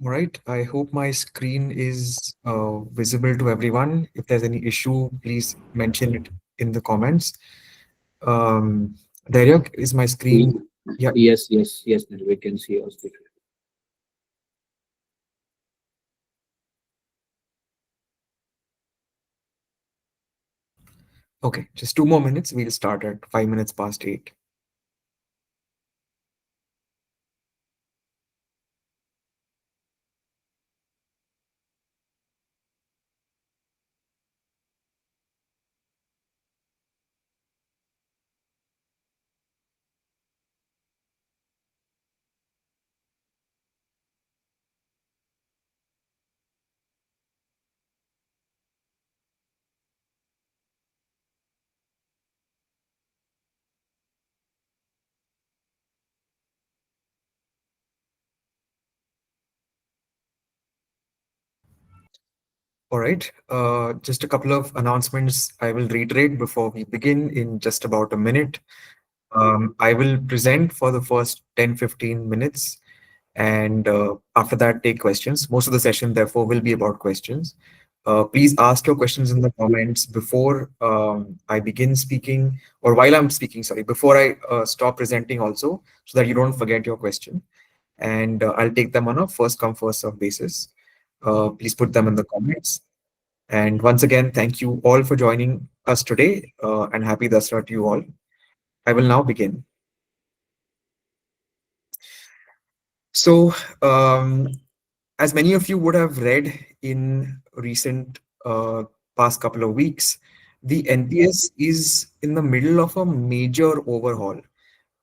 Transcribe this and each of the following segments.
All right. I hope my screen is visible to everyone. If there's any issue, please mention it in the comments. Um, Derek, is my Y- screen? Yeah. yes, Nil, we can see your screen. Okay. Just 2 more minutes. We'll start at 5 minutes past 8. All right. Just a couple of announcements I will reiterate before we begin in just about a minute. I will present for the first 10-15 minutes, and after that take questions. Most of the session therefore will be about questions. Please ask your questions in the comments before I begin speaking, or while I'm speaking, sorry, before I stop presenting also, so that you don't forget your question. And I'll take them on a first come first serve basis. Please put them in the comments. And once again, thank you all for joining us today, and happy Dasra to you all. I will now begin. So, as many of you would have read in recent past couple of weeks, the NPS is in the middle of a major overhaul,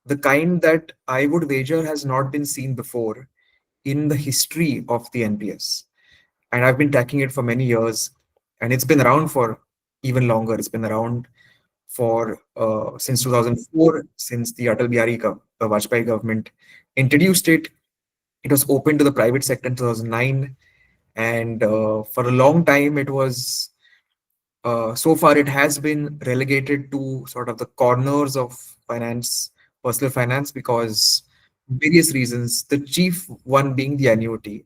the kind that I would wager has not been seen before in the history of the NPS. And I've been tracking it for many years, and it's been around for even longer. It's been around for since 2004, since the Vajpayee government introduced it. It was open to the private sector in 2009, and for a long time it was so far it has been relegated to sort of the corners of finance, personal finance, because various reasons, the chief one being the annuity.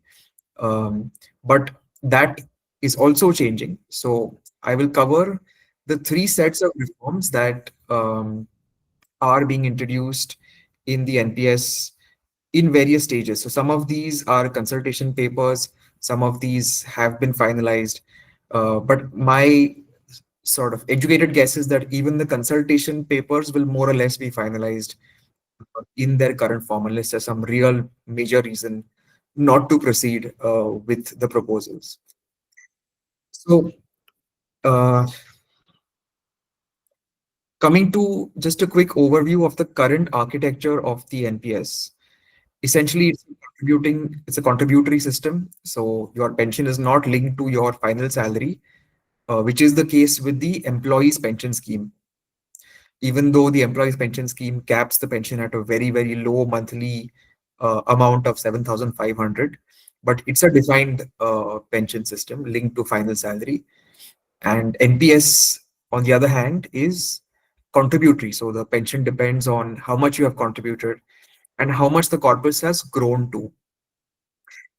But that is also changing. So I will cover the three sets of reforms that are being introduced in the NPS in various stages. So some of these are consultation papers, some of these have been finalized. But my sort of educated guess is that even the consultation papers will more or less be finalized in their current form, unless there's some real major reason not to proceed with the proposals. So, uh, coming to just a quick overview of the current architecture of the NPS. Essentially, it's a contributory system. So your pension is not linked to your final salary, which is the case with the employees' pension scheme. Even though the employees' pension scheme caps the pension at a very, very low monthly amount of 7,500, but it's a defined pension system linked to final salary. And NPS, on the other hand, is contributory. So the pension depends on how much you have contributed and how much the corpus has grown to.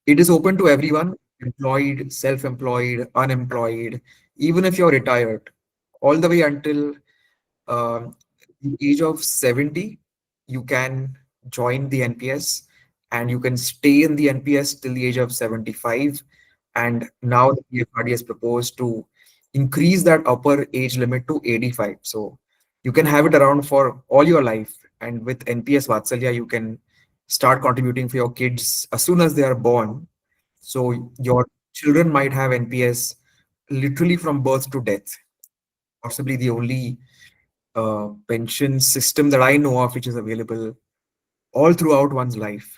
It is open to everyone, employed, self-employed, unemployed, even if you're retired, all the way until the age of 70, you can join the NPS, and you can stay in the NPS till the age of 75. And now the PFRD has proposed to increase that upper age limit to 85. So you can have it around for all your life. And with NPS Vatsalya, you can start contributing for your kids as soon as they are born. So your children might have NPS literally from birth to death, possibly the only pension system that I know of which is available all throughout one's life.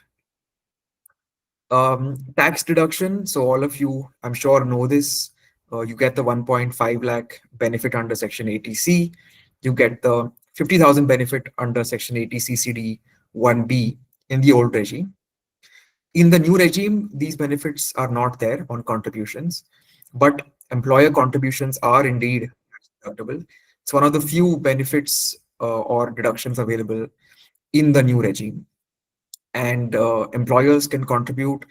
Tax deduction. So all of you, I'm sure, know this. You get the 1.5 lakh benefit under Section 80C. You get the 50,000 benefit under Section 80 CCD 1B in the old regime. In the new regime, these benefits are not there on contributions, but employer contributions are indeed deductible. It's one of the few benefits or deductions available in the new regime. And employers can contribute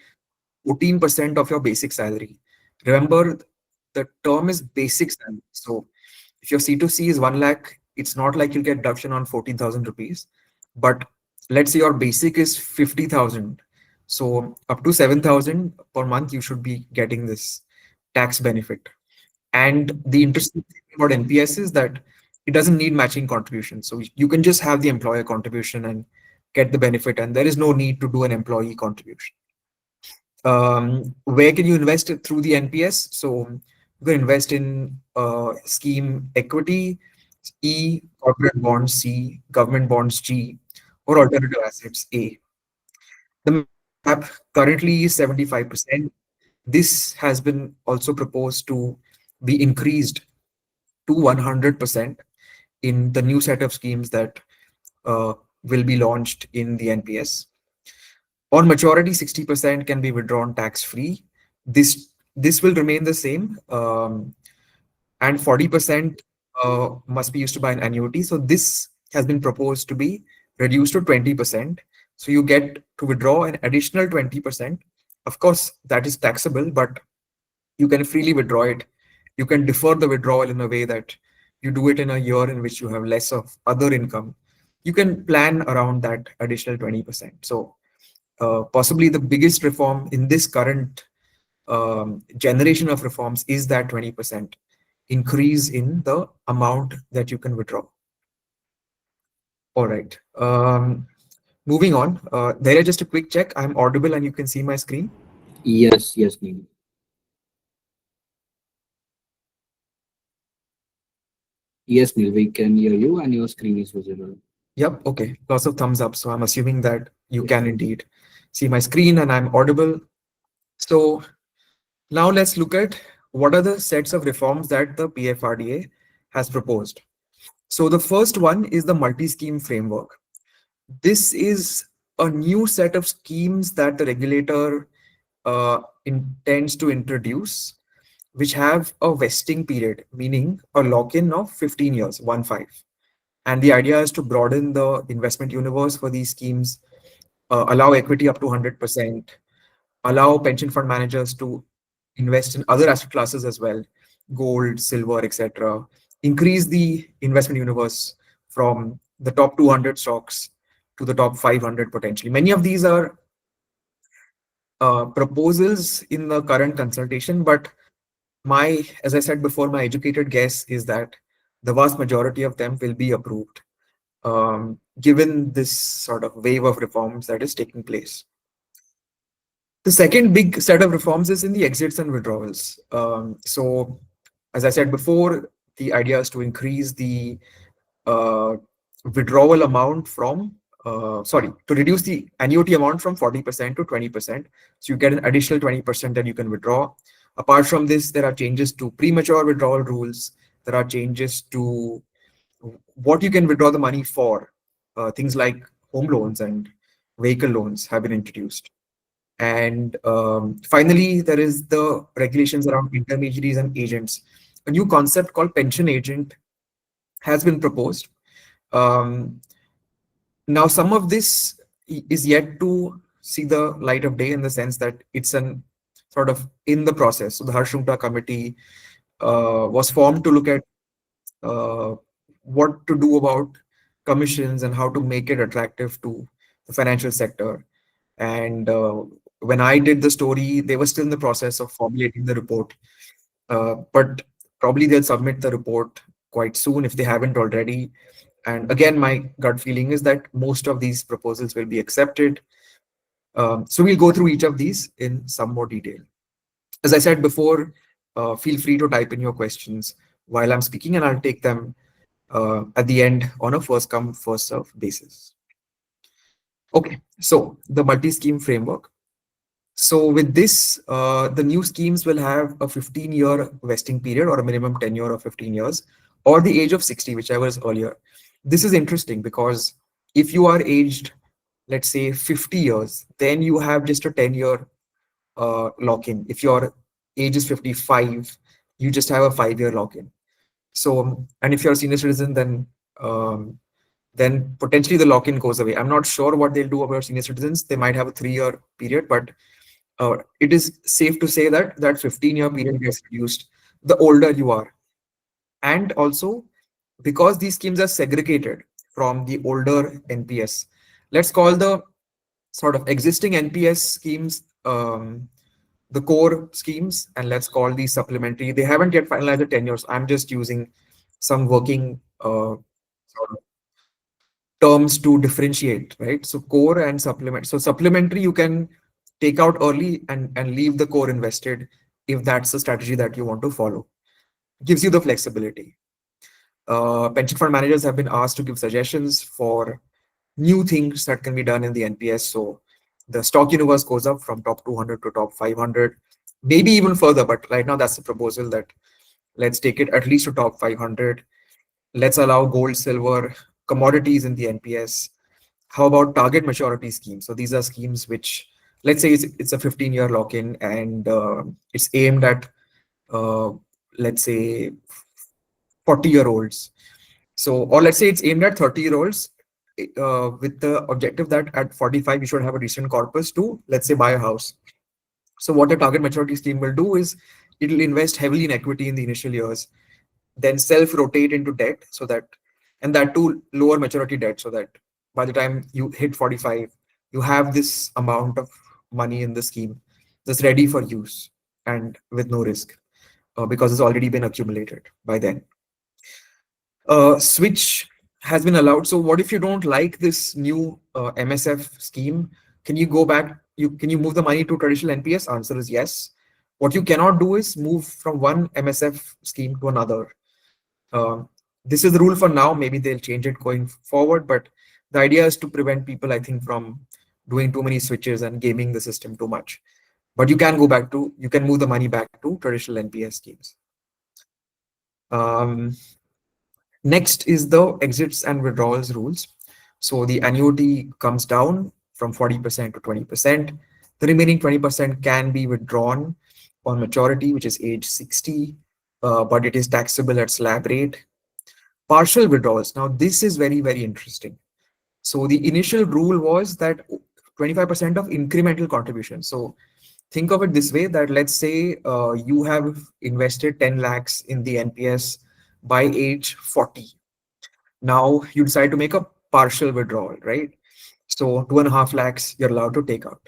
14% of your basic salary. Remember, the term is basic salary. So if your C2C is 1 lakh, it's not like you'll get deduction on 14,000 rupees. But let's say your basic is 50,000. So up to 7,000 per month, you should be getting this tax benefit. And the interesting thing about NPS is that it doesn't need matching contribution. So you can just have the employer contribution and get the benefit, and there is no need to do an employee contribution. Where can you invest it through the NPS? So you can invest in scheme equity, E, corporate bonds, C, government bonds, G, or alternative assets, A. The maximum cap currently is 75%. This has been also proposed to be increased to 100% in the new set of schemes that uh, will be launched in the NPS. On maturity, 60% can be withdrawn tax-free. This will remain the same, and 40% must be used to buy an annuity. So this has been proposed to be reduced to 20%. So you get to withdraw an additional 20%. Of course, that is taxable, but you can freely withdraw it. You can defer the withdrawal in a way that you do it in a year in which you have less of other income. You can plan around that additional 20%. So possibly the biggest reform in this current generation of reforms is that 20% increase in the amount that you can withdraw. All right. Moving on. There is just a quick check. I'm audible and you can see my screen. Yes, yes, Neil. Yes, Neil, we can hear you and your screen is visible. Yep. Okay. Lots of thumbs up. So I'm assuming that you Yes. can indeed see my screen and I'm audible. So now let's look at what are the sets of reforms that the PFRDA has proposed. So the first one is the multi-scheme framework. This is a new set of schemes that the regulator intends to introduce, which have a vesting period, meaning a lock-in of 15 years, 1 5. And the idea is to broaden the investment universe for these schemes, allow equity up to 100%, allow pension fund managers to invest in other asset classes as well, gold, silver, etc. Increase the investment universe from the top 200 stocks to the top 500 potentially. Many of these are proposals in the current consultation, but as I said before, my educated guess is that the vast majority of them will be approved, given this sort of wave of reforms that is taking place. The second big set of reforms is in the exits and withdrawals. So, as I said before, the idea is to increase the uh, withdrawal amount from, to reduce the annuity amount from 40% to 20%. So you get an additional 20% that you can withdraw. Apart from this, there are changes to premature withdrawal rules. There are changes to what you can withdraw the money for. Things like home loans and vehicle loans have been introduced. And finally, there is the regulations around intermediaries and agents. A new concept called pension agent has been proposed. Um, Now, some of this is yet to see the light of day in the sense that it's an sort of in the process. So the Harshunta committee was formed to look at uh, what to do about commissions and how to make it attractive to the financial sector. And when I did the story, they were still in the process of formulating the report. But probably they'll submit the report quite soon if they haven't already. And again, my gut feeling is that most of these proposals will be accepted. So we'll go through each of these in some more detail. As I said before, feel free to type in your questions while I'm speaking, and I'll take them at the end on a first come, first serve basis. Okay, so the multi-scheme framework. So with this, the new schemes will have a 15-year vesting period or a minimum tenure of 15 years or the age of 60, whichever is earlier. This is interesting because if you are aged, let's say 50 years, then you have just a 10-year lock-in. If your age is 55, you just have a 5-year lock-in. So, and if you're a senior citizen, then potentially the lock-in goes away. I'm not sure what they'll do about senior citizens. They might have a 3-year period, but it is safe to say that that 15-year period gets reduced the older you are. And also, because these schemes are segregated from the older NPS, let's call the sort of existing NPS schemes the core schemes, and let's call these supplementary. They haven't yet finalized the tenures. I'm just using some working sort of terms to differentiate, right? So core and supplement. So supplementary, you can take out early and leave the core invested if that's the strategy that you want to follow. Gives you the flexibility. Pension fund managers have been asked to give suggestions for new things that can be done in the NPS. So the stock universe goes up from top 200 to top 500, maybe even further. But right now, that's the proposal that let's take it at least to top 500. Let's allow gold, silver, commodities in the NPS. How about target maturity schemes? So these are schemes which, let's say, it's a 15-year lock-in, and it's aimed at, uh, let's say, 40-year-olds. So, or let's say it's aimed at 30-year-olds with the objective that at 45 you should have a decent corpus to, let's say, buy a house. So what a target maturity scheme will do is it'll invest heavily in equity in the initial years, then self-rotate into debt, so that, and that too lower maturity debt, so that by the time you hit 45, you have this amount of money in the scheme that's ready for use and with no risk, because it's already been accumulated by then. Switch has been allowed. So what if you don't like this new MSF scheme? Can you go back? Can you move the money to traditional NPS? Answer is yes. What you cannot do is move from one MSF scheme to another. This is the rule for now. Maybe they'll change it going forward, but the idea is to prevent people, I think, from doing too many switches and gaming the system too much. But you can move the money back to traditional NPS schemes. Um, Next is the exits and withdrawals rules. So the annuity comes down from 40% to 20%. The remaining 20% can be withdrawn on maturity, which is age 60, but it is taxable at slab rate. Partial withdrawals. Now, this is very, very interesting. So the initial rule was that 25% of incremental contribution. So think of it this way, that let's say you have invested 10 lakhs in the NPS by age 40. Now you decide to make a partial withdrawal, right? So 2.5 lakhs you're allowed to take out.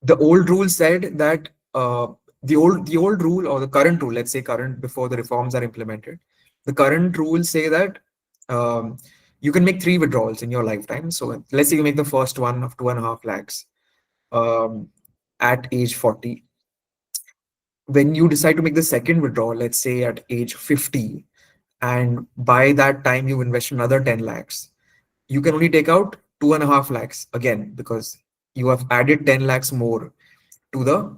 The old rule said that the old rule, or the current rule, let's say current before the reforms are implemented, the current rules say that um, you can make 3 withdrawals in your lifetime. So let's say you make the first one of 2.5 lakhs um, at age 40. When you decide to make the second withdrawal, let's say at age 50, and by that time you invest another 10 lakhs, you can only take out 2.5 lakhs again, because you have added 10 lakhs more to the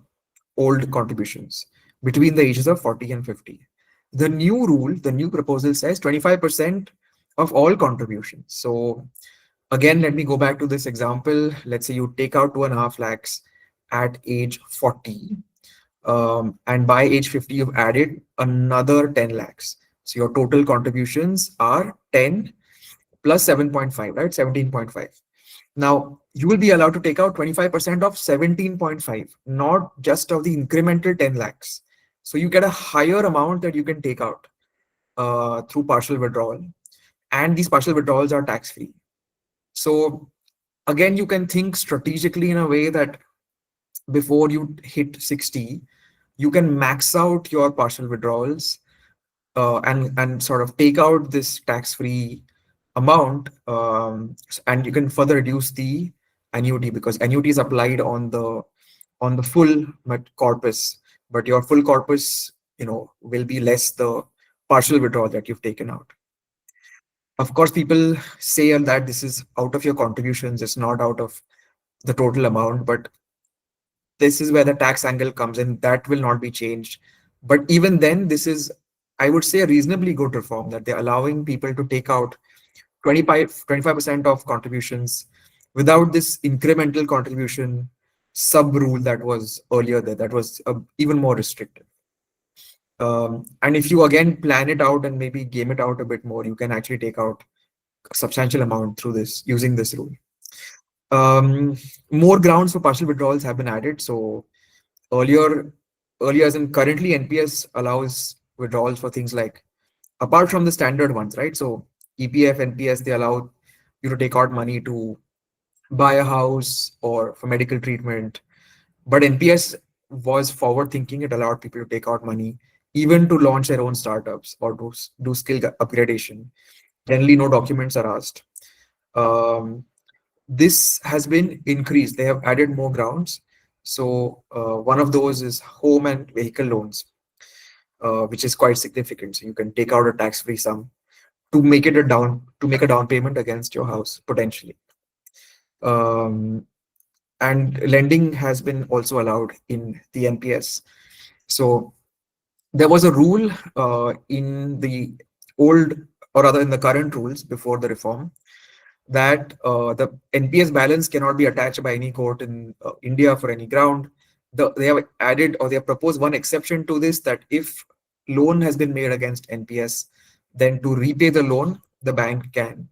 old contributions between the ages of 40 and 50. The new rule, the new proposal says 25% of all contributions. So again, let me go back to this example. Let's say you take out 2.5 lakhs at age 40, and by age 50 you've added another 10 lakhs. So your total contributions are 10 plus 7.5, right? 17.5. Now you will be allowed to take out 25% of 17.5, not just of the incremental 10 lakhs. So you get a higher amount that you can take out through partial withdrawal, and these partial withdrawals are tax free. So again, you can think strategically in a way that before you hit 60, you can max out your partial withdrawals, and sort of take out this tax-free amount, and you can further reduce the annuity, because annuity is applied on the full corpus, but your full corpus, will be less the partial withdrawal that you've taken out. Of course, people say that this is out of your contributions, it's not out of the total amount, but this is where the tax angle comes in. That will not be changed. But even then, this is, I would say, a reasonably good reform, that they're allowing people to take out 25% of contributions without this incremental contribution sub rule that was earlier there, that was even more restrictive. And if you again plan it out and maybe game it out a bit more, you can actually take out a substantial amount through this, using this rule. Um, More grounds for partial withdrawals have been added. So earlier, earlier as in currently, NPS allows withdrawals for things like, apart from the standard ones, right? So EPF, NPS, they allow you to take out money to buy a house or for medical treatment. But NPS was forward thinking. It allowed people to take out money even to launch their own startups or do skill upgradation. Generally, no documents are asked. Um, this has been increased. They have added more grounds. So one of those is home and vehicle loans, which is quite significant. So you can take out a tax-free sum to make a down payment against your house potentially. Um, and lending has been also allowed in the NPS. So there was a rule in the old, or rather in the current rules before the reform, that the NPS balance cannot be attached by any court in India for any ground. They have added, or they have proposed one exception to this, that if loan has been made against NPS, then to repay the loan, the bank can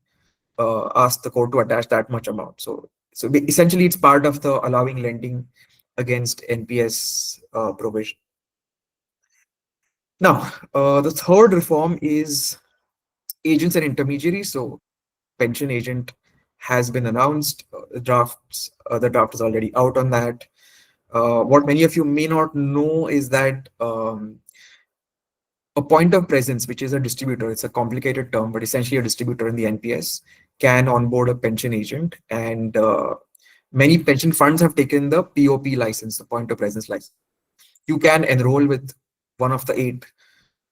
ask the court to attach that much amount. So essentially, it's part of the allowing lending against NPS provision. Now, the third reform is agents and intermediaries. So pension agent has been announced. The draft is already out on that. What many of you may not know is that a point of presence, which is a distributor, it's a complicated term, but essentially a distributor in the NPS can onboard a pension agent. And many pension funds have taken the POP license, the point of presence license. So you can enroll with one of the eight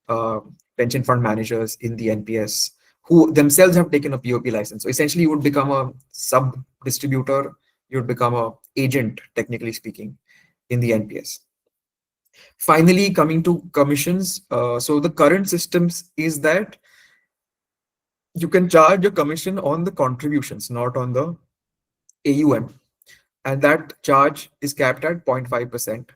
uh, pension fund managers in the NPS who themselves have taken a POP license. So essentially, you would become a sub distributor, you would become a agent, technically speaking, in the NPS. Finally, coming to commissions. So the current systems is that you can charge a commission on the contributions, not on the AUM, and that charge is capped at 0.5%.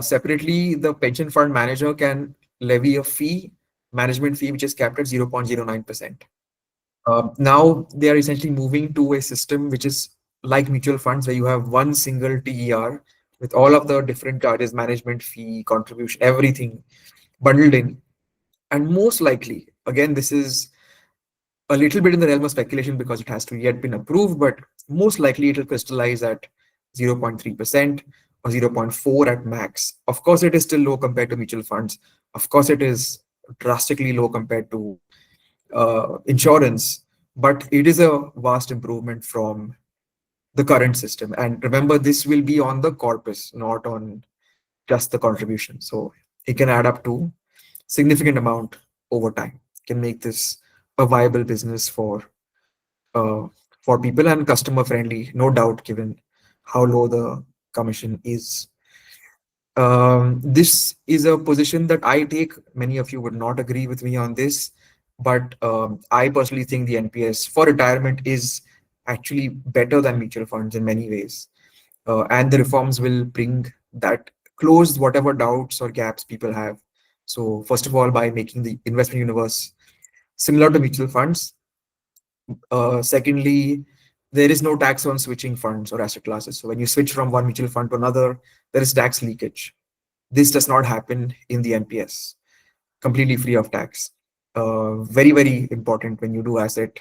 Separately, the pension fund manager can levy a fee, management fee, which is capped at 0.09%. Now they are essentially moving to a system which is like mutual funds, where you have one single TER with all of the different charges, management fee, contribution, everything bundled in. And most likely, again, this is a little bit in the realm of speculation because it has to yet been approved, but most likely it will crystallize at 0.3% or zero point 0.4 at max. Of course, it is still low compared to mutual funds. Of course, it is drastically low compared to insurance, but it is a vast improvement from the current system. And remember, this will be on the corpus, not on just the contribution. So it can add up to significant amount over time. Can make this a viable business uh, for people and customer friendly, no doubt, given how low the commission is. This is a position that I take. Many of you would not agree with me on this, but I personally think the NPS for retirement is actually better than mutual funds in many ways. And the reforms will bring that, close whatever doubts or gaps people have. So, first of all, by making the investment universe similar to mutual funds. Secondly, there is no tax on switching funds or asset classes. So, when you switch from one mutual fund to another, there is tax leakage. This does not happen in the NPS, completely free of tax. Very, very important when you do asset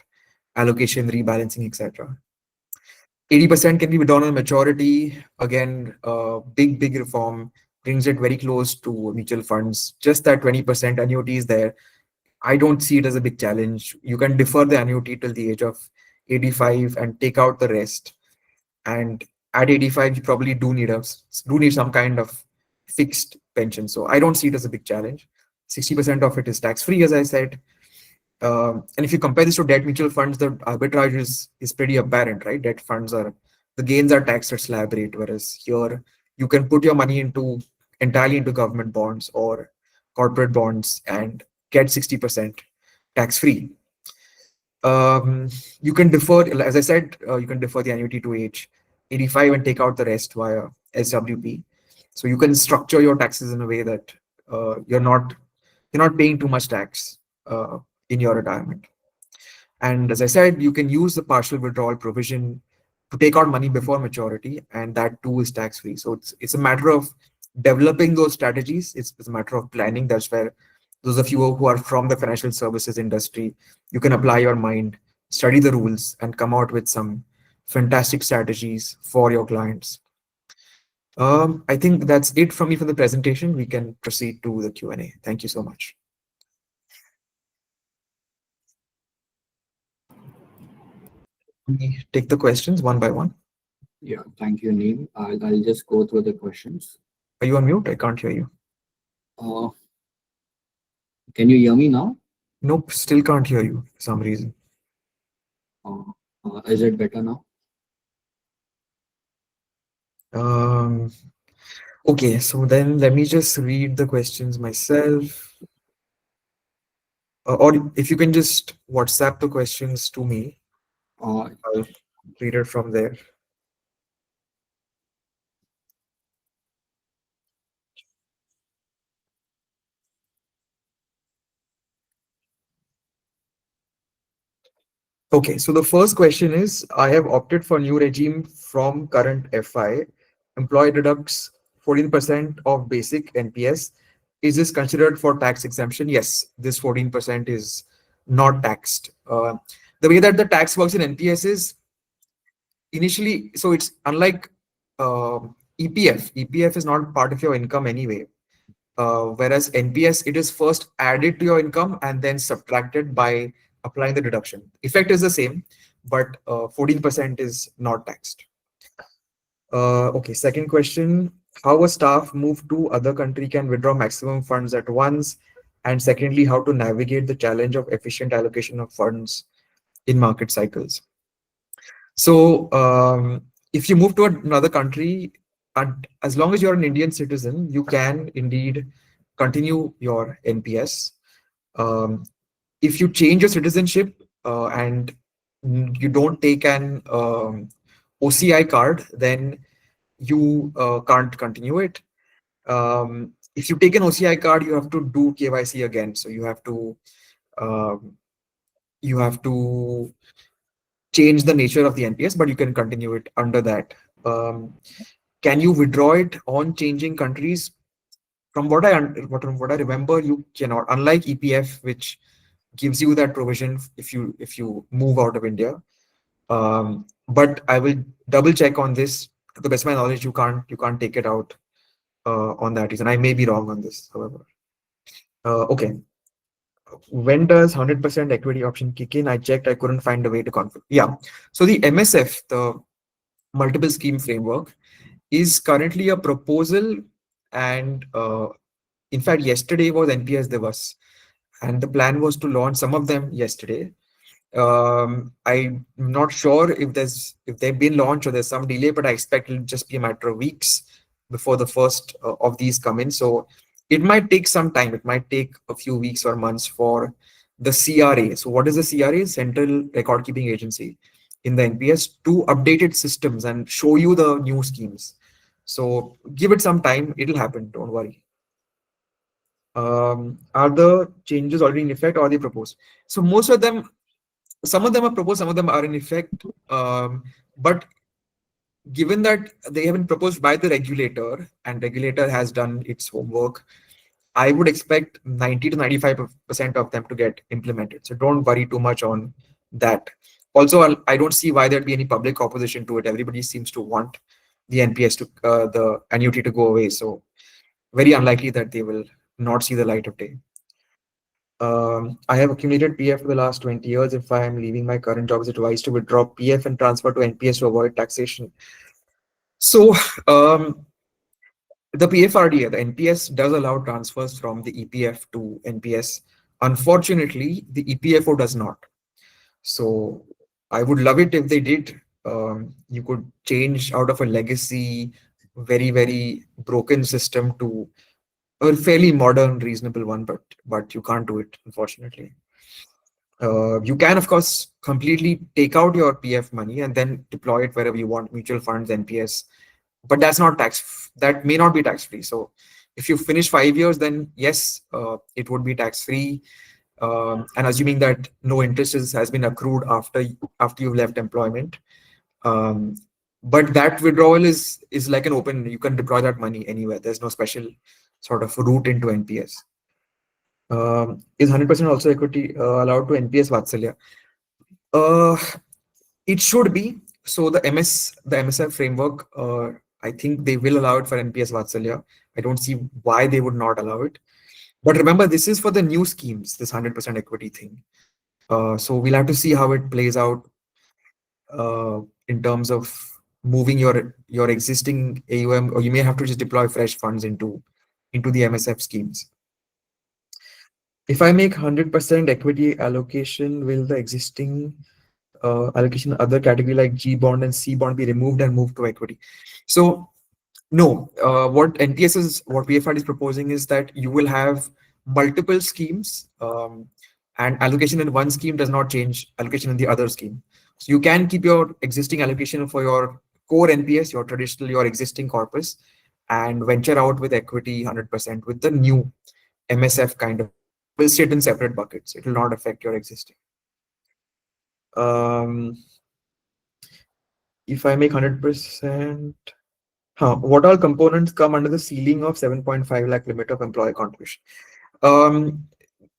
allocation, rebalancing, etc. 80% can be done on maturity. Again, big reform brings it very close to mutual funds. Just that 20% annuity is there. I don't see it as a big challenge. You can defer the annuity till the age of 85 and take out the rest. And at 85, you probably do need some kind of fixed pension. So I don't see it as a big challenge. 60% of it is tax free, as I said. And if you compare this to debt mutual funds, the arbitrage is pretty apparent, right? Debt funds are, the gains are taxed at slab rate, whereas here you can put your money into entirely into government bonds or corporate bonds and get 60% tax free. You can defer, as I said, you can defer the annuity to age 85 and take out the rest via SWP. So you can structure your taxes in a way that you're not paying too much tax in your retirement. And as I said, you can use the partial withdrawal provision to take out money before maturity, and that too is tax free. So it's a matter of developing those strategies. It's a matter of planning. That's where those of you who are from the financial services industry, you can apply your mind, study the rules, and come out with some fantastic strategies for your clients. I think that's it from me for the presentation. We can proceed to the Q&A. Thank you so much. We take the questions one by one. Yeah, thank you, Neil. I'll just go through the questions. Are you on mute? I can't hear you. Uh, can you hear me now? Nope, still can't hear you for some reason. Uh, is it better now? Um, okay, so then let me just read the questions myself. Or if you can just WhatsApp the questions to me, Uh, I'll read it from there. Okay, so the first question is, I have opted for new regime from current FI. Employee deducts 14% of basic NPS. Is this considered for tax exemption? Yes, this 14% is not taxed. The way that the tax works in NPS is initially, so it's unlike EPF. EPF is not part of your income anyway. Whereas NPS, it is first added to your income and then subtracted by applying the deduction. Effect is the same, but 14% is not taxed. Okay, second question. How a staff move to other country can withdraw maximum funds at once? And secondly, how to navigate the challenge of efficient allocation of funds in market cycles. So, if you move to another country, and as long as you're an Indian citizen, you can indeed continue your NPS. Um, if you change your citizenship and you don't take an OCI card, then you can't continue it. If you take an OCI card, you have to do KYC again. So um, you have to change the nature of the NPS, but you can continue it under that. Um, can you withdraw it on changing countries? From what I remember, you cannot. Unlike EPF, which gives you that provision if you move out of India. But I will double check on this. To the best of my knowledge, you can't take it out on that reason. I may be wrong on this, however. Okay. When does 100% equity option kick in? I checked. I couldn't find a way to confirm. Yeah. So the MSF, the multiple scheme framework, is currently a proposal, and in fact, yesterday was NPS Divas, and the plan was to launch some of them yesterday. I'm not sure if they've been launched or there's some delay, but I expect it'll just be a matter of weeks before the first of these come in. So it might take some time. It might take a few weeks or months for the CRA. So what is the CRA? Central Record Keeping Agency in the NPS to update its systems and show you the new schemes. So give it some time. It'll happen. Don't worry. Are the changes already in effect or are they proposed? So most of them, some of them are proposed, some of them are in effect. But given that they have been proposed by the regulator and regulator has done its homework, I would expect 90 to 95% of them to get implemented. So don't worry too much on that. Also, I don't see why there'd be any public opposition to it. Everybody seems to want the NPS to the annuity to go away. So very unlikely that they will not see the light of day. I have accumulated PF for the last 20 years. If I am leaving my current job, is it wise to withdraw PF and transfer to NPS to avoid taxation? So, the PFRDA, the NPS does allow transfers from the EPF to NPS. Unfortunately, the EPFO does not. So, I would love it if they did. You could change out of a legacy, very, very broken system to a fairly modern, reasonable one, but you can't do it, unfortunately. You can, of course, completely take out your PF money and then deploy it wherever you want, mutual funds, NPS, but that's not tax. That may not be tax free. So, if you finish 5 years, then yes, it would be tax free. And assuming that no interest has been accrued after you've left employment. Um, but that withdrawal is like an open. You can deploy that money anywhere. There's no special sort of route into NPS. Is 100% also equity allowed to NPS Vatsalya? Uh, it should be. So the MSF framework, I think they will allow it for NPS Vatsalya. I don't see why they would not allow it. But remember, this is for the new schemes, this 100% equity thing. So we'll have to see how it plays out in terms of moving your existing AUM, or you may have to just deploy fresh funds into the MSF schemes. If I make 100% equity allocation, will the existing allocation other category like G bond and C bond be removed and moved to equity? So no, what NPS is, what PFR is proposing is that you will have multiple schemes, and allocation in one scheme does not change allocation in the other scheme. So you can keep your existing allocation for your core NPS, your traditional, your existing corpus, and venture out with equity 100% with the new MSF kind of scheme. It will sit in separate buckets. It will not affect your existing. Um, if I make 100%. What all components come under the ceiling of 7.5 lakh limit of employee contribution? Um,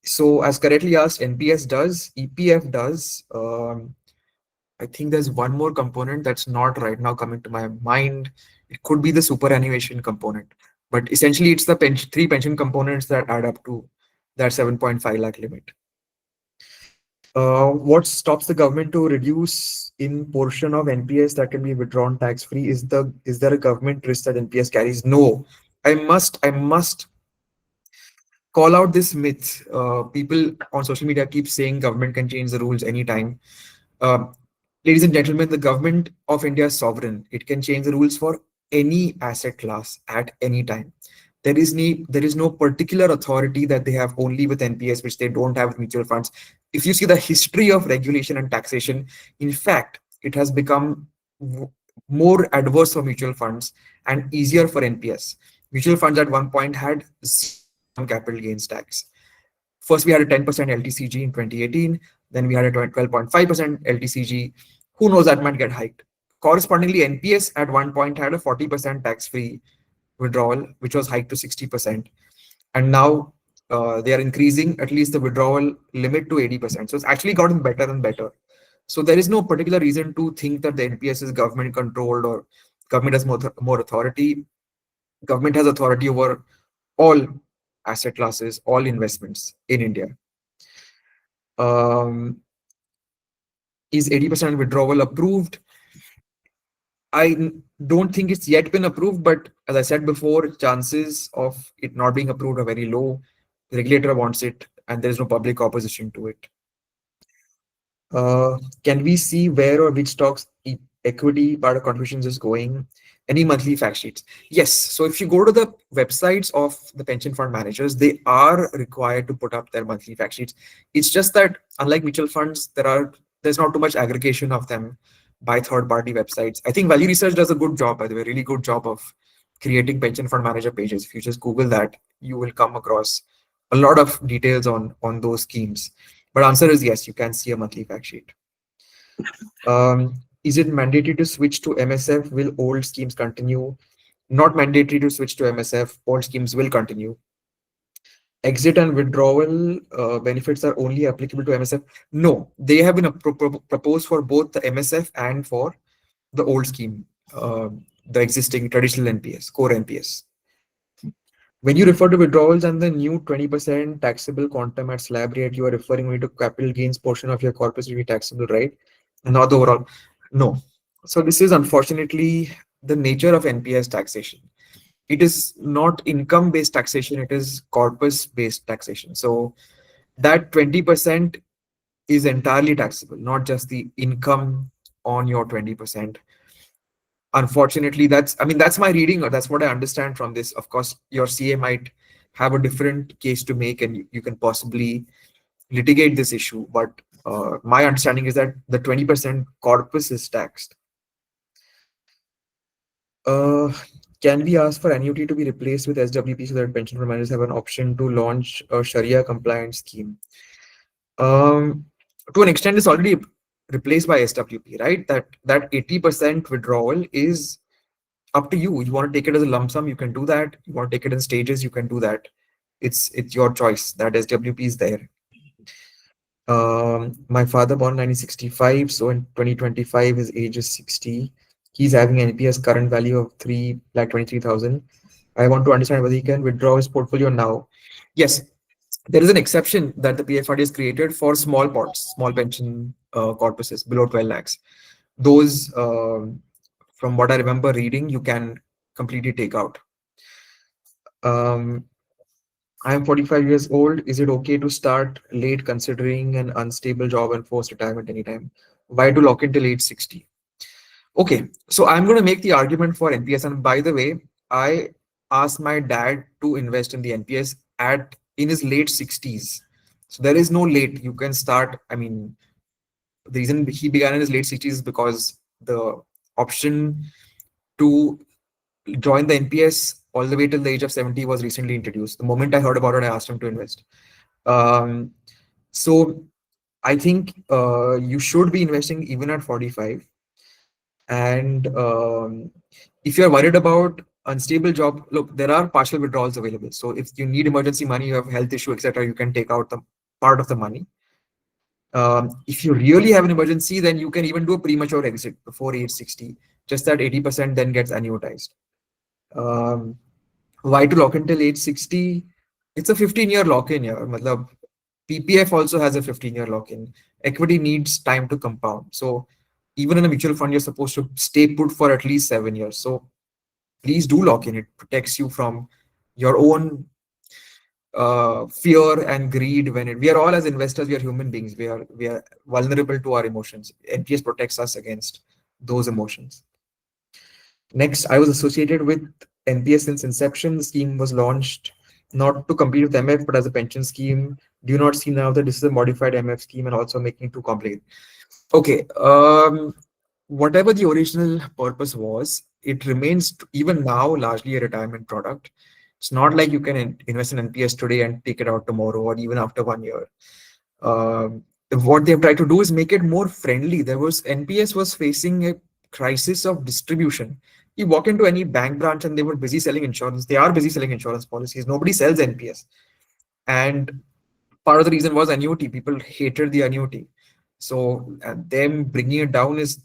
so as correctly asked, NPS does, EPF does. I think there's one more component that's not right now coming to my mind. It could be the superannuation component, but essentially it's the three pension components that add up to that 7.5 lakh limit. What stops the government to reduce in portion of NPS that can be withdrawn tax free? Is there a government risk that NPS carries? No. I must call out this myth. People on social media keep saying government can change the rules anytime. Uh, Ladies and gentlemen, the government of India is sovereign. It can change the rules for any asset class at any time. There is no particular authority that they have only with NPS, which they don't have with mutual funds. If you see the history of regulation and taxation, in fact, it has become more adverse for mutual funds and easier for NPS. Mutual funds at one point had zero income capital gains tax. First, we had a 10% LTCG in 2018. Then we had a 12.5% LTCG. Who knows, that might get hiked. Correspondingly, NPS at one point had a 40% tax-free withdrawal, which was hiked to 60%. And now they are increasing at least the withdrawal limit to 80%. So it's actually gotten better and better. So there is no particular reason to think that the NPS is government controlled or government has more authority. Government has authority over all asset classes, all investments in India. Um, is 80% withdrawal approved? Don't think it's yet been approved, but as I said before, chances of it not being approved are very low. The regulator wants it, and there is no public opposition to it. Can we see where or which stocks equity part of contributions is going? Any monthly fact sheets? Yes. So if you go to the websites of the pension fund managers, they are required to put up their monthly fact sheets. It's just that unlike mutual funds, there's not too much aggregation of them by third-party websites. I think Value Research does a good job, by the way, really good job of creating pension fund manager pages. If you just Google that, you will come across a lot of details on those schemes. But answer is yes, you can see a monthly fact sheet. Is it mandatory to switch to MSF? Will old schemes continue? Not mandatory to switch to MSF. Old schemes will continue. Exit and withdrawal benefits are only applicable to MSF. No, they have been proposed for both the MSF and for the old scheme, the existing traditional NPS, core NPS. When you refer to withdrawals and the new 20% taxable quantum at slab rate, you are referring only to capital gains portion of your corpus will be taxable, right? Not the overall. No. So this is unfortunately the nature of NPS taxation. It is not income-based taxation, it is corpus-based taxation. So that 20% is entirely taxable, not just the income on your 20%. Unfortunately, that's my reading, or that's what I understand from this. Of course, your CA might have a different case to make, and you can possibly litigate this issue. But my understanding is that the 20% corpus is taxed. Uh, can we ask for annuity to be replaced with SWP so that pension fund managers have an option to launch a Sharia compliant scheme? To an extent, it's already replaced by SWP, right? That 80% withdrawal is up to you. You want to take it as a lump sum, you can do that. You want to take it in stages, you can do that. It's your choice. That SWP is there. My father born 1965, so in 2025 his age is 60. He's having an NPS current value of 3,23,000. I want to understand whether he can withdraw his portfolio now. Yes, there is an exception that the PFRD has created for small pots, small pension corpuses below 12 lakhs. Those, from what I remember reading, you can completely take out. Um, I am 45 years old. Is it okay to start late considering an unstable job and forced retirement anytime? Why to lock in till age 60? Okay, so I'm going to make the argument for NPS. And by the way, I asked my dad to invest in the NPS at in his late 60s. So there is no late. You can start. I mean, the reason he began in his late 60s is because the option to join the NPS all the way till the age of 70 was recently introduced. The moment I heard about it, I asked him to invest. Um, so I think you should be investing even at 45. And if you're worried about unstable job, look, there are partial withdrawals available. So if you need emergency money, you have health issue, etc., you can take out the part of the money. If you really have an emergency, then you can even do a premature exit before age 60. Just that 80% then gets annuitized. Um, why to lock until age 60? It's a 15-year lock-in. Yeah. Matlab, PPF also has a 15-year lock-in. Equity needs time to compound. So even in a mutual fund, you're supposed to stay put for at least 7 years. So please do lock in. It protects you from your own fear and greed. We are all, as investors, we are human beings. We are vulnerable to our emotions. NPS protects us against those emotions. Next, I was associated with NPS since inception. The scheme was launched not to compete with MF, but as a pension scheme. Do you not see now that this is a modified MF scheme and also making it too complicated? Okay. Whatever the original purpose was, it remains even now largely a retirement product. It's not like you can invest in NPS today and take it out tomorrow or even after 1 year. Um, what they've tried to do is make it more friendly. NPS was facing a crisis of distribution. You walk into any bank branch and they were busy selling insurance. They are busy selling insurance policies. Nobody sells NPS. And part of the reason was annuity. People hated the annuity. So them bringing it down is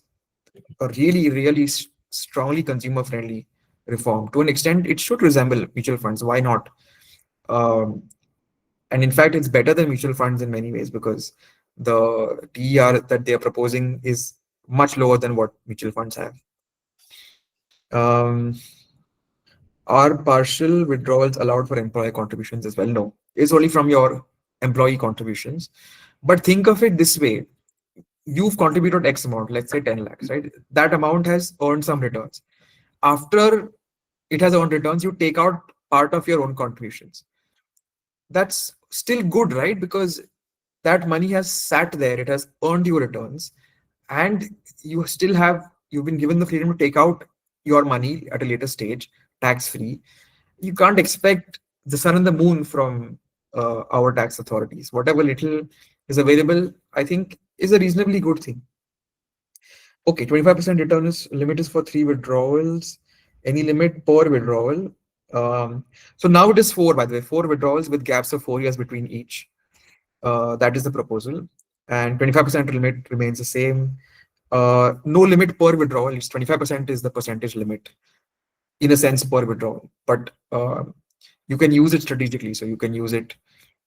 a really, really strongly consumer friendly reform. To an extent, it should resemble mutual funds. Why not? Um, and in fact, it's better than mutual funds in many ways because the TER that they are proposing is much lower than what mutual funds have. Um, are partial withdrawals allowed for employee contributions as well? No, it's only from your employee contributions. But think of it this way: you've contributed X amount, let's say 10 lakhs, right? That amount has earned some returns. After it has earned returns, you take out part of your own contributions. That's still good, right? Because that money has sat there, it has earned you returns, and you've been given the freedom to take out your money at a later stage, tax free. You can't expect the sun and the moon from our tax authorities. Whatever little is available, I think, is a reasonably good thing. Okay, 25% return is limit is for 3 withdrawals. Any limit per withdrawal? So now it is 4, by the way, 4 withdrawals with gaps of 4 years between each. That is the proposal. And 25% limit remains the same. No limit per withdrawal. It's 25% is the percentage limit in a sense per withdrawal. But you can use it strategically. So you can use it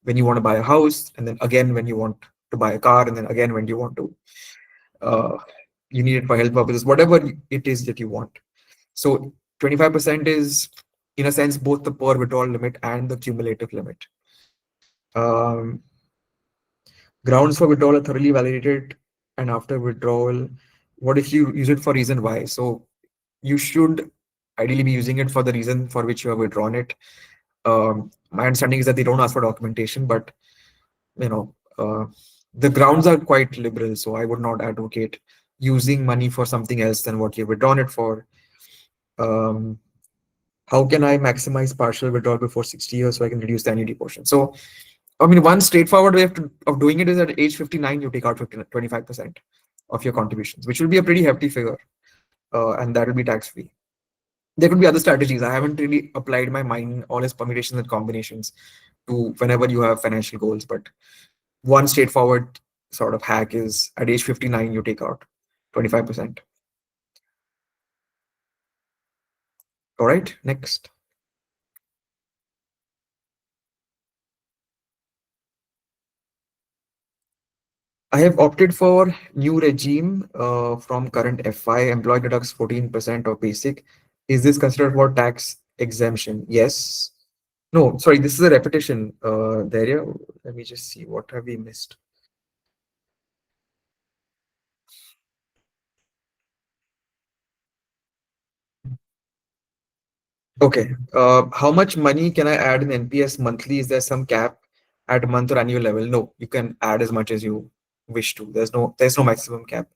when you want to buy a house, and then again when you want to buy a car, and then again when you want to uh, you need it for health purposes, whatever it is that you want. So 25% is, in a sense, both the per withdrawal limit and the cumulative limit. Um, grounds for withdrawal are thoroughly validated, and after withdrawal, what if you use it for reason Y? So you should ideally be using it for the reason for which you have withdrawn it. My understanding is that they don't ask for documentation, but you know, the grounds are quite liberal, so I would not advocate using money for something else than what you've withdrawn it for. Um, how can I maximize partial withdrawal before 60 years so I can reduce the annuity portion? So, I mean, one straightforward way of doing it is at age 59, you take out 25%. of your contributions, which will be a pretty hefty figure, and that will be tax free. There could be other strategies. I haven't really applied my mind, all its permutations and combinations, to whenever you have financial goals. But one straightforward sort of hack is at age 59, you take out 25%. All right, next. I have opted for new regime from current FI. Employee deducts 14% of basic. Is this considered for tax exemption? Yes. No, sorry, this is a repetition. There, yeah. Let me just see what have we missed. Okay. How much money can I add in NPS monthly? Is there some cap at month or annual level? No, you can add as much as you wish to. There's no maximum cap.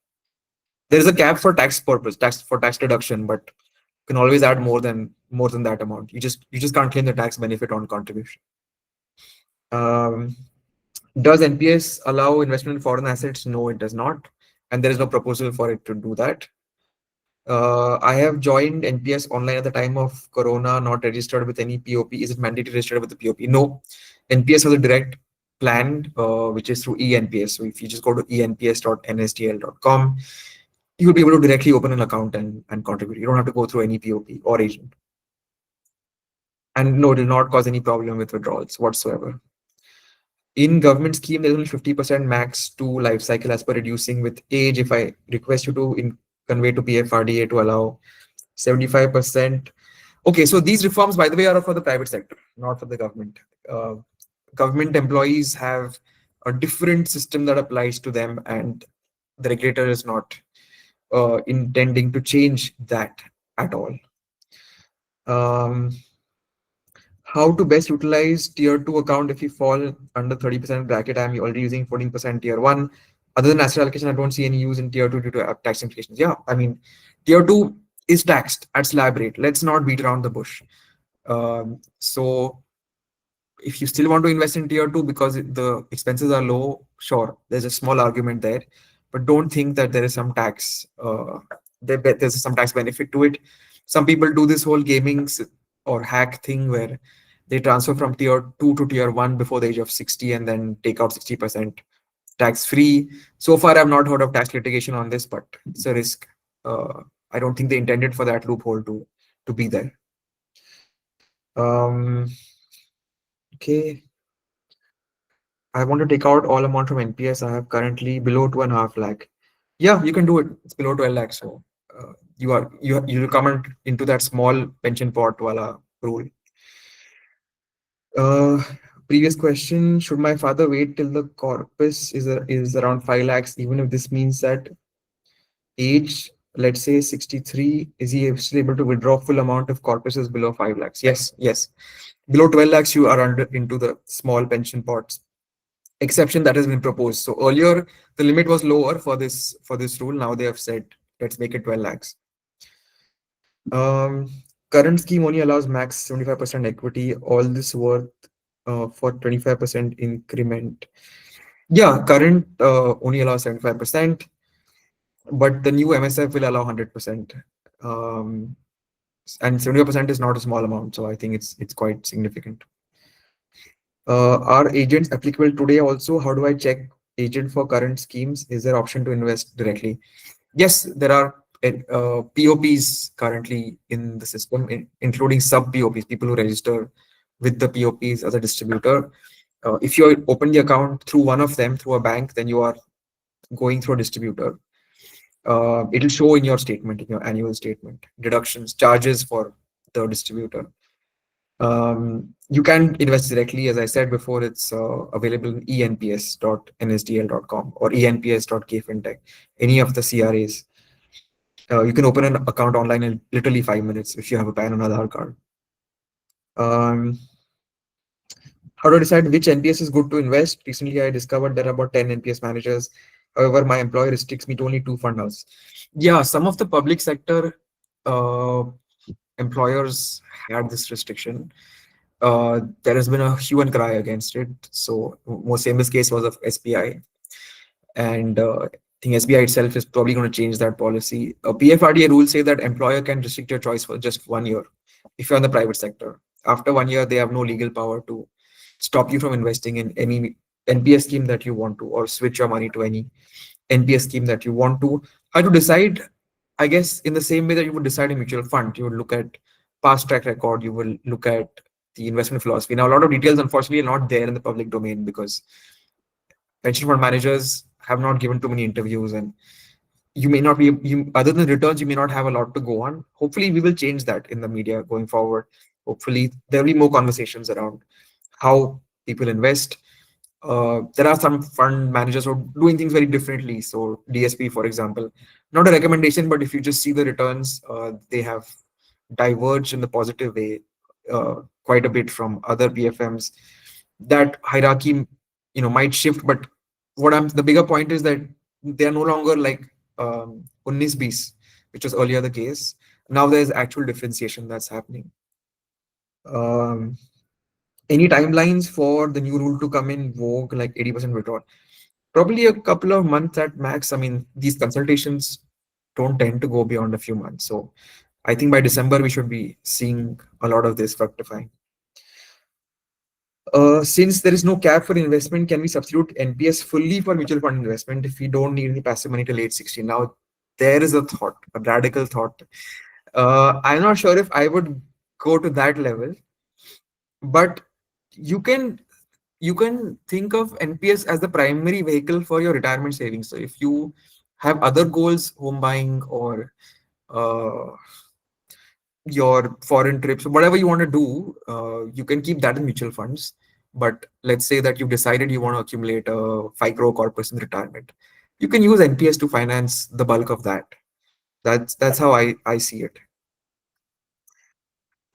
There is a cap for tax purpose, tax deduction, but you can always add more than that amount. You just can't claim the tax benefit on contribution. Um, does NPS allow investment in foreign assets? No, it does not, and there is no proposal for it to do that. I have joined NPS online at the time of Corona, not registered with any POP. Is it mandatory registered with the POP? No. NPS has a direct plan, which is through eNPS. So if you just go to enps.nsdl.com, you'll be able to directly open an account and contribute. You don't have to go through any POP or agent. And no, it will not cause any problem with withdrawals whatsoever. In government scheme, there's only 50% max to life cycle as per reducing with age. If I request you to convey to PFRDA to allow 75%. Okay, so these reforms, by the way, are for the private sector, not for the government. Uh, Government employees have a different system that applies to them, and the regulator is not intending to change that at all. Um, how to best utilize tier 2 account if you fall under 30% bracket? I'm already using 14% tier 1. Other than asset allocation, I don't see any use in tier 2 due to tax implications. Yeah, I mean, tier 2 is taxed at slab rate. Let's not beat around the bush. So if you still want to invest in tier 2 because the expenses are low, sure, there's a small argument there, but don't think that there is some tax there's some tax benefit to it. Some people do this whole gaming or hack thing where they transfer from tier 2 to tier 1 before the age of 60 and then take out 60% tax free. So far I've not heard of tax litigation on this, but it's a risk. I don't think they intended for that loophole to be there. um okay, I want to take out all amount from NPS. I have currently below 2.5 lakh. Yeah, you can do it. It's below 12 lakh. So you will come into that small pension pot wala rule. Uh, Previous question: should my father wait till the corpus is around 5 lakhs, even if this means that age, let's say 63, is he still able to withdraw full amount if corpus is below 5 lakhs? Yes, yes. Below 12 lakhs, you are under into the small pension pots exception that has been proposed. So earlier the limit was lower for this rule. Now they have said let's make it 12 lakhs. Um, Current scheme only allows max 75% equity. All this worth for 25% increment. Yeah, current only allows 75%, but the new MSF will allow 100%. Um, and 70% is not a small amount, so I think it's quite significant. Are agents applicable today also? How do I check agent for current schemes? Is there option to invest directly? Yes, there are POPs currently in the system, including sub POPs, people who register with the POPs as a distributor. If you open the account through one of them, through a bank, then you are going through a distributor. It'll show in your statement, in your annual statement, deductions, charges for the distributor. You can invest directly. As I said before, it's available in enps.nsdl.com or enps.kfintech, any of the CRAs. You can open an account online in literally 5 minutes if you have a PAN and Aadhaar card. Um, how to decide which NPS is good to invest? Recently, I discovered there are about 10 NPS managers. However, my employer restricts me to only 2 fund houses. Yeah, some of the public sector uh, employers had this restriction. There has been a hue and cry against it. So most famous case was of SBI, and think SBI itself is probably going to change that policy. PFRDA rules say that employer can restrict your choice for just 1 year if you're in the private sector. After 1 year, they have no legal power to stop you from investing in any NPS scheme that you want to, or switch your money to any NPS scheme that you want to. How to decide? I guess in the same way that you would decide a mutual fund, you would look at past track record, you will look at the investment philosophy. Now, a lot of details, unfortunately, are not there in the public domain because pension fund managers have not given too many interviews, and you may not be you other than returns, you may not have a lot to go on. Hopefully we will change that in the media going forward. Hopefully there will be more conversations around how people invest. There are some fund managers who are doing things very differently. So DSP, for example, not a recommendation, but if you just see the returns, they have diverged in the positive way quite a bit from other PFMs. That hierarchy, might shift, but the bigger point is that they are no longer like 19 bees, which was earlier the case. Now there's actual differentiation that's happening. Um, any timelines for the new rule to come in vogue, like 80% withdrawal? Probably a couple of months at max. I mean, these consultations don't tend to go beyond a few months. So I think by December, we should be seeing a lot of this fructifying. Since there is no cap for investment, can we substitute NPS fully for mutual fund investment if we don't need any passive money till age 60? Now, there is a thought, a radical thought. I'm not sure if I would go to that level, but you can you can think of NPS as the primary vehicle for your retirement savings. So if you have other goals, home buying or uh, your foreign trips, whatever you want to do, you can keep that in mutual funds. But let's say that you decided you want to accumulate a 5 crore corpus in retirement. You can use NPS to finance the bulk of that. That's how I see it.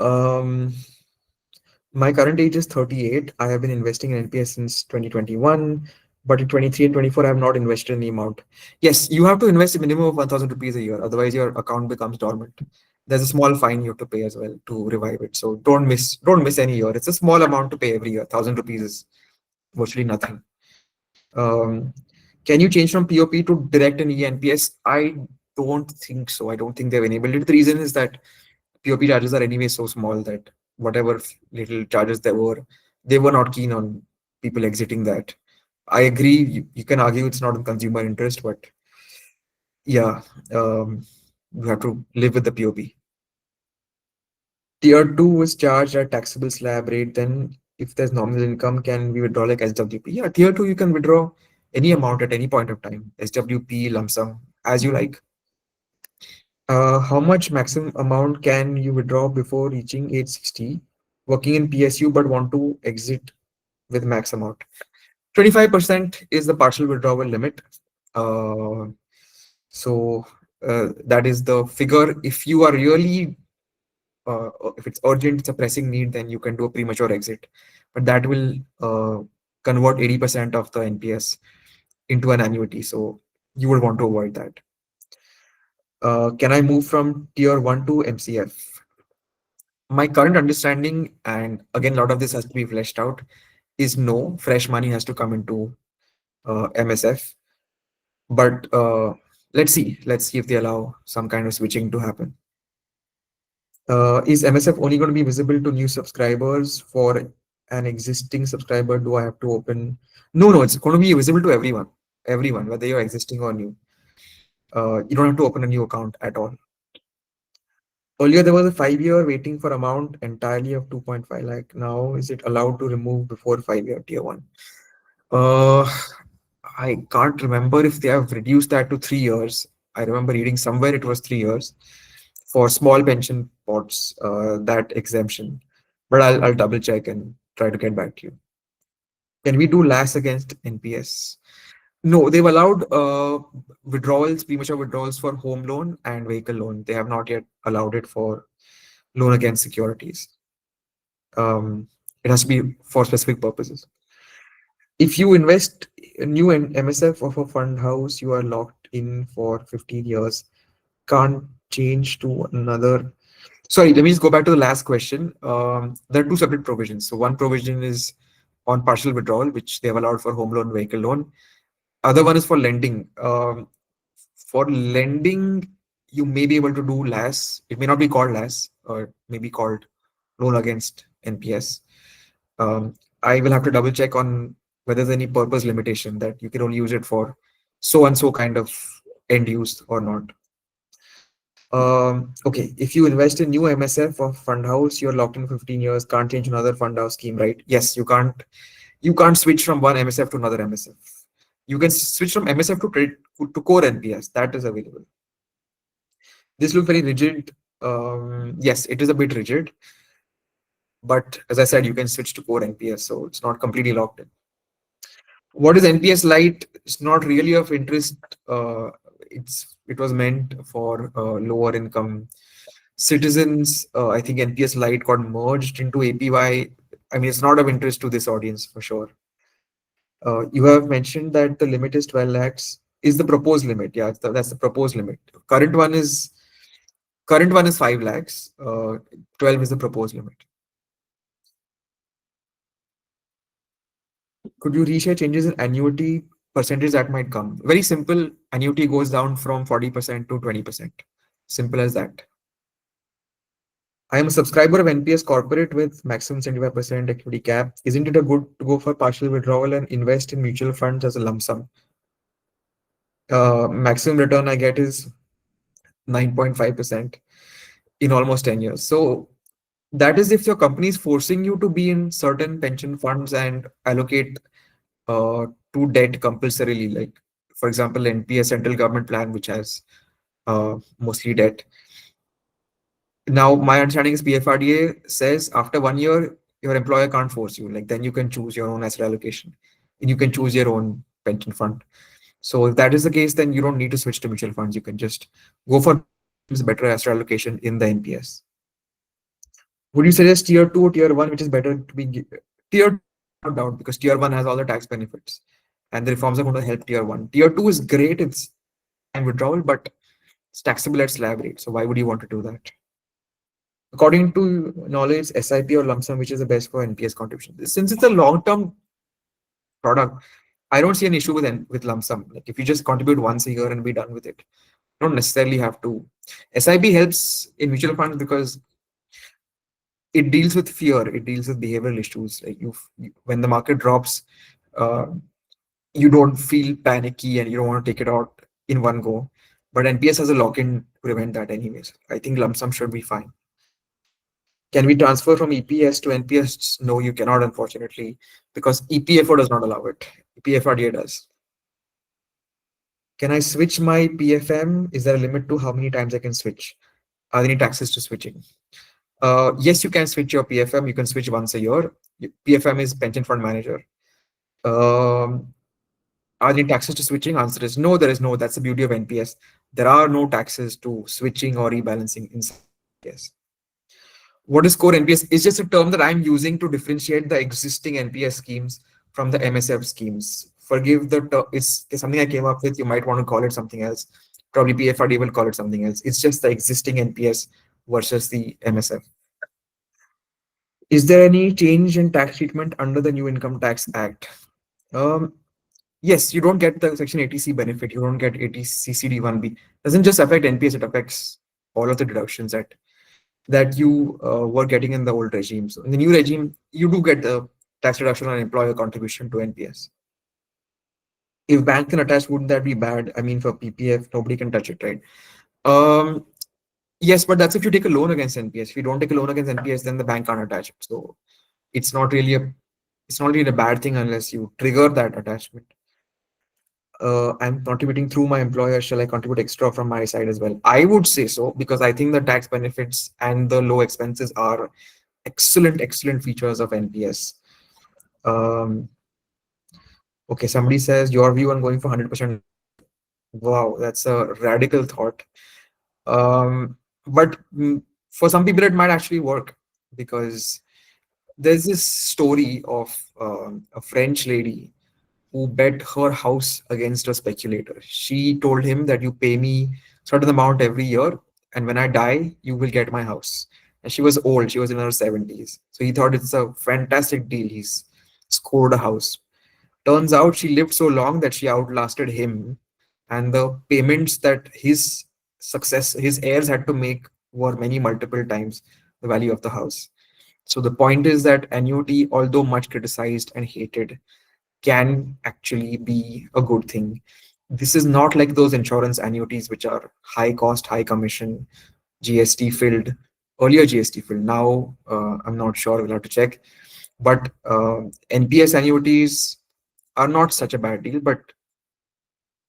Um, My current age is 38. I have been investing in NPS since 2021, but in 23 and 24, I have not invested any amount. Yes, you have to invest a minimum of 1,000 rupees a year. Otherwise, your account becomes dormant. There's a small fine you have to pay as well to revive it. So don't miss any year. It's a small amount to pay every year. 1,000 rupees is virtually nothing. Um, can you change from POP to direct and ENPS? I don't think so. I don't think they've enabled it. The reason is that POP charges are anyway so small that whatever little charges there were, they were not keen on people exiting that. I agree. You can argue it's not in consumer interest, but yeah, you have to live with the POP. Tier 2 is charged at taxable slab rate. Then, if there's nominal income, can we withdraw like SWP? Yeah, Tier 2, you can withdraw any amount at any point of time. SWP, lump sum, as you like. How much maximum amount can you withdraw before reaching age 60? Working in PSU but want to exit with max amount. 25% is the partial withdrawal limit. Uh, so that is the figure. If you are really, if it's urgent, it's a pressing need, then you can do a premature exit. But that will convert 80% of the NPS into an annuity. So you would want to avoid that. Can I move from tier 1 to MCF? My current understanding, and again, a lot of this has to be fleshed out, is no, fresh money has to come into MSF. But let's see if they allow some kind of switching to happen. Is MSF only going to be visible to new subscribers? For an existing subscriber, do I have to open? No, it's going to be visible to everyone, whether you're existing or new. You don't have to open a new account at all. Earlier, there was a 5 year waiting for amount entirely of 2.5 lakh. Now, is it allowed to remove before 5 year tier 1? Uh, I can't remember if they have reduced that to 3 years. I remember reading somewhere it was 3 years for small pension pots, that exemption. But I'll double check and try to get back to you. Can we do LAS against NPS? No, they've allowed withdrawals, premature withdrawals for home loan and vehicle loan. They have not yet allowed it for loan against securities. It has to be for specific purposes. If you invest a new MSF of a fund house, you are locked in for 15 years. Can't change to another. Sorry, let me just go back to the last question. There are two separate provisions. So one provision is on partial withdrawal, which they have allowed for home loan, vehicle loan. Other one is for lending. For lending, you may be able to do LAS. It may not be called LAS, or it may be called loan against NPS. Um, I will have to double check on whether there's any purpose limitation that you can only use it for so and so kind of end use or not. Okay, if you invest in new MSF or fund house, you're locked in 15 years. Can't change another fund house scheme, right? Yes, you can't. You can't switch from one MSF to another MSF. You can switch from MSF to trade to core NPS. That is available. This looks very rigid. Yes, it is a bit rigid, but as I said, you can switch to core NPS, so it's not completely locked in. What is NPS Lite? It's not really of interest. It was meant for lower income citizens. I think NPS Lite got merged into APY. I mean, it's not of interest to this audience for sure. You have mentioned that the limit is 12 lakhs. Is the proposed limit? Yeah, that's the proposed limit. Current one is 5 lakhs. 12 is the proposed limit. Could you reshare changes in annuity percentage that might come? Very simple. Annuity goes down from 40% to 20%. Simple as that. I am a subscriber of NPS Corporate with maximum 75% equity cap. Isn't it a good to go for partial withdrawal and invest in mutual funds as a lump sum? Maximum return I get is 9.5% in almost 10 years. So that is if your company is forcing you to be in certain pension funds and allocate to debt compulsorily, like for example, NPS central government plan, which has mostly debt. Now, my understanding is PFRDA says after 1 year, your employer can't force you. Like then you can choose your own asset allocation and you can choose your own pension fund. So if that is the case, then you don't need to switch to mutual funds. You can just go for better asset allocation in the NPS. Would you suggest tier two or tier one, which is better to be tier two, no doubt, because tier one has all the tax benefits and the reforms are going to help tier one. Tier two is great, it's time withdrawal, but it's taxable at slab rate. So why would you want to do that? According to knowledge, SIP or lump sum, which is the best for NPS contribution? Since it's a long-term product, I don't see an issue with lump sum. Like if you just contribute once a year and be done with it, you don't necessarily have to. SIP helps in mutual funds because it deals with fear, it deals with behavioral issues. Like when the market drops, uh, you don't feel panicky and you don't want to take it out in one go. But NPS has a lock-in to prevent that anyways. I think lump sum should be fine. Can we transfer from EPS to NPS? No, you cannot, unfortunately, because EPFO does not allow it. PFRDA does. Can I switch my PFM? Is there a limit to how many times I can switch? Are there any taxes to switching? Yes, you can switch your PFM. You can switch once a year. PFM is pension fund manager. Um, are there any taxes to switching? Answer is no, there is no. That's the beauty of NPS. There are no taxes to switching or rebalancing inside NPS. What is core NPS? It's just a term that I'm using to differentiate the existing NPS schemes from the MSF schemes. Forgive the term, it's something I came up with. You might want to call it something else. Probably PFRD will call it something else. It's just the existing NPS versus the MSF. Is there any change in tax treatment under the new Income Tax Act? Um, yes, you don't get the Section 80C benefit. You don't get 80CCD1B. Doesn't just affect NPS, it affects all of the deductions that you were getting in the old regime. So in the new regime, you do get the tax reduction on employer contribution to NPS. If bank can attach, wouldn't that be bad? I mean, for PPF, nobody can touch it, right? Um, yes, but that's if you take a loan against NPS. If you don't take a loan against NPS, then the bank can't attach it. So it's not really a bad thing unless you trigger that attachment. I'm contributing through my employer. Shall I contribute extra from my side as well? I would say so because I think the tax benefits and the low expenses are excellent features of NPS. Um, okay, somebody says your view on going for 100%. Wow, that's a radical thought. But for some people, it might actually work because there's this story of a French lady who bet her house against a speculator. She told him that you pay me certain amount every year, and when I die, you will get my house. And she was old; she was in her 70s. So he thought it's a fantastic deal. He's scored a house. Turns out she lived so long that she outlasted him. and the payments that his heirs had to make were many multiple times the value of the house. So the point is that annuity, although much criticized and hated, can actually be a good thing. This is not like those insurance annuities which are high cost, high commission, GST filled, earlier GST filled. Now, I'm not sure, we'll have to check. But NPS annuities are not such a bad deal. But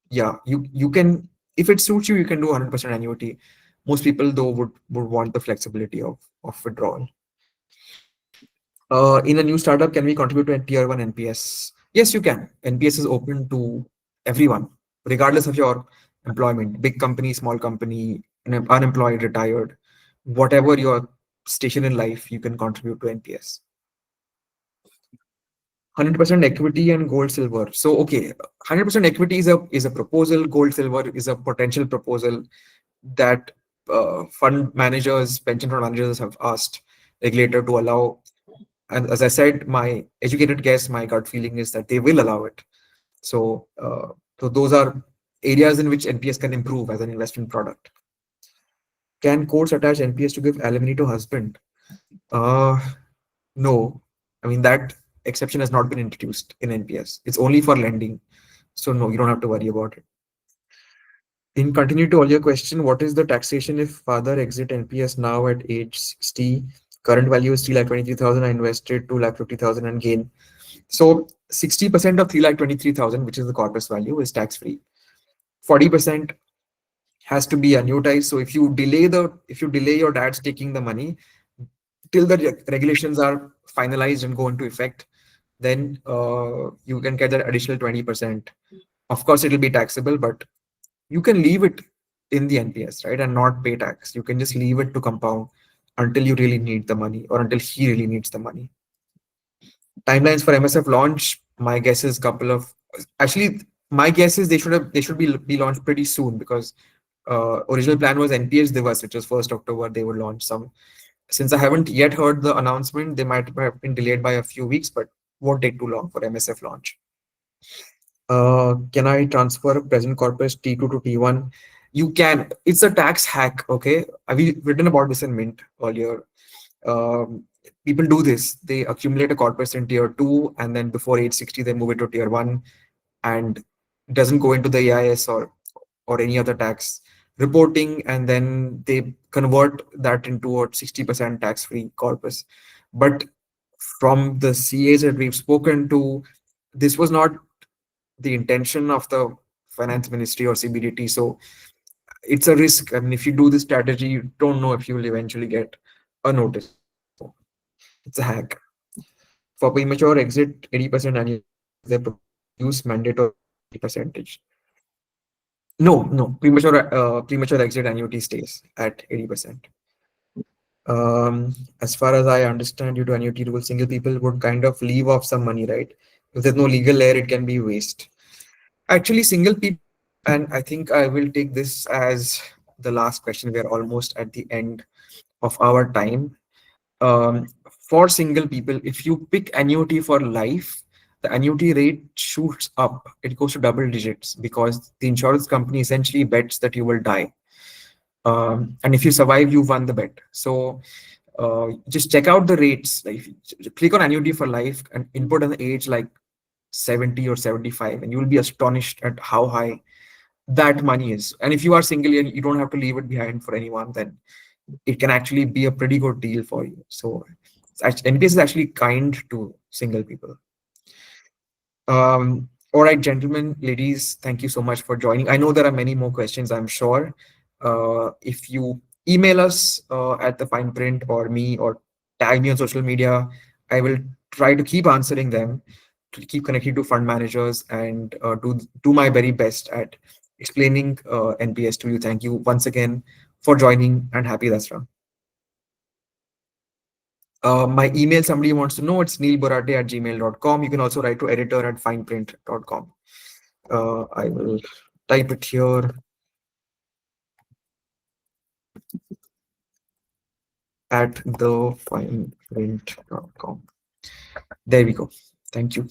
yeah, you can, if it suits you, you can do 100% annuity. Most people, though, would want the flexibility of withdrawal. In a new startup, can we contribute to a tier one NPS? Yes, you can. NPS is open to everyone, regardless of your employment, big company, small company, unemployed, retired, whatever your station in life, you can contribute to NPS. 100% equity and gold silver. So, okay, 100% equity is a proposal. Gold silver is a potential proposal that fund managers, pension fund managers have asked regulator to allow. And as I said, my educated guess, my gut feeling is that they will allow it. So, so those are areas in which NPS can improve as an investment product. Can courts attach NPS to give alimony to husband? Uh, no. I mean, that exception has not been introduced in NPS. It's only for lending. So no, you don't have to worry about it. In continue to all your question, what is the taxation if father exit NPS now at age 60? Current value is 3,23,000. I invested 2,50,000 and gain. So 60% of 3,23,000, which is the corpus value, is tax free. 40% has to be annuitized. So if you delay your dad's taking the money till the regulations are finalized and go into effect, then you can get that additional 20%. Of course, it'll be taxable, but you can leave it in the NPS, right, and not pay tax. You can just leave it to compound until you really need the money or until he really needs the money. Timelines for MSF launch, my guess is couple of actually my guess is they should be launched pretty soon because original plan was NPS Divas, which was 1st October. They would launch some. Since I haven't yet heard the announcement, they might have been delayed by a few weeks, but won't take too long for MSF launch. Can I transfer present corpus T2 to T1? You can. It's a tax hack. Okay, I've written about this in Mint earlier. Um, People do this. They accumulate a corpus in tier two, and then before age 60, they move it to tier one, and it doesn't go into the EIS or any other tax reporting, and then they convert that into a 60% tax-free corpus. But from the CAs that we've spoken to, this was not the intention of the finance ministry or CBDT. So it's a risk. I mean, if you do this strategy, you don't know if you will eventually get a notice. So it's a hack. For premature exit, 80% annuity, is there proposal to reduce mandatory percentage? No, no. Premature exit annuity stays at 80%. As far as I understand, due to annuity rules, single people would kind of leave off some money, right? If there's no legal layer, it can be waste. Actually, single people, and I think I will take this as the last question. We are almost at the end of our time. For single people, if you pick annuity for life, the annuity rate shoots up. It goes to double digits because the insurance company essentially bets that you will die. And if you survive, you won the bet. So just check out the rates. Like, if you click on annuity for life and input an age like 70 or 75, and you will be astonished at how high that money is. And if you are single and you don't have to leave it behind for anyone, then it can actually be a pretty good deal for you. So NPS is actually kind to single people. All right, gentlemen, ladies, thank you so much for joining. I know there are many more questions, I'm sure. If you email us at the fine print or me or tag me on social media, I will try to keep answering them, to keep connecting to fund managers, and do my very best at explaining NPS to you. Thank you once again for joining, and happy Dasra. My email, somebody wants to know, it's neilborate@gmail.com. You can also write to editor@fineprint.com. I will type it here at thefineprint.com. There we go. Thank you.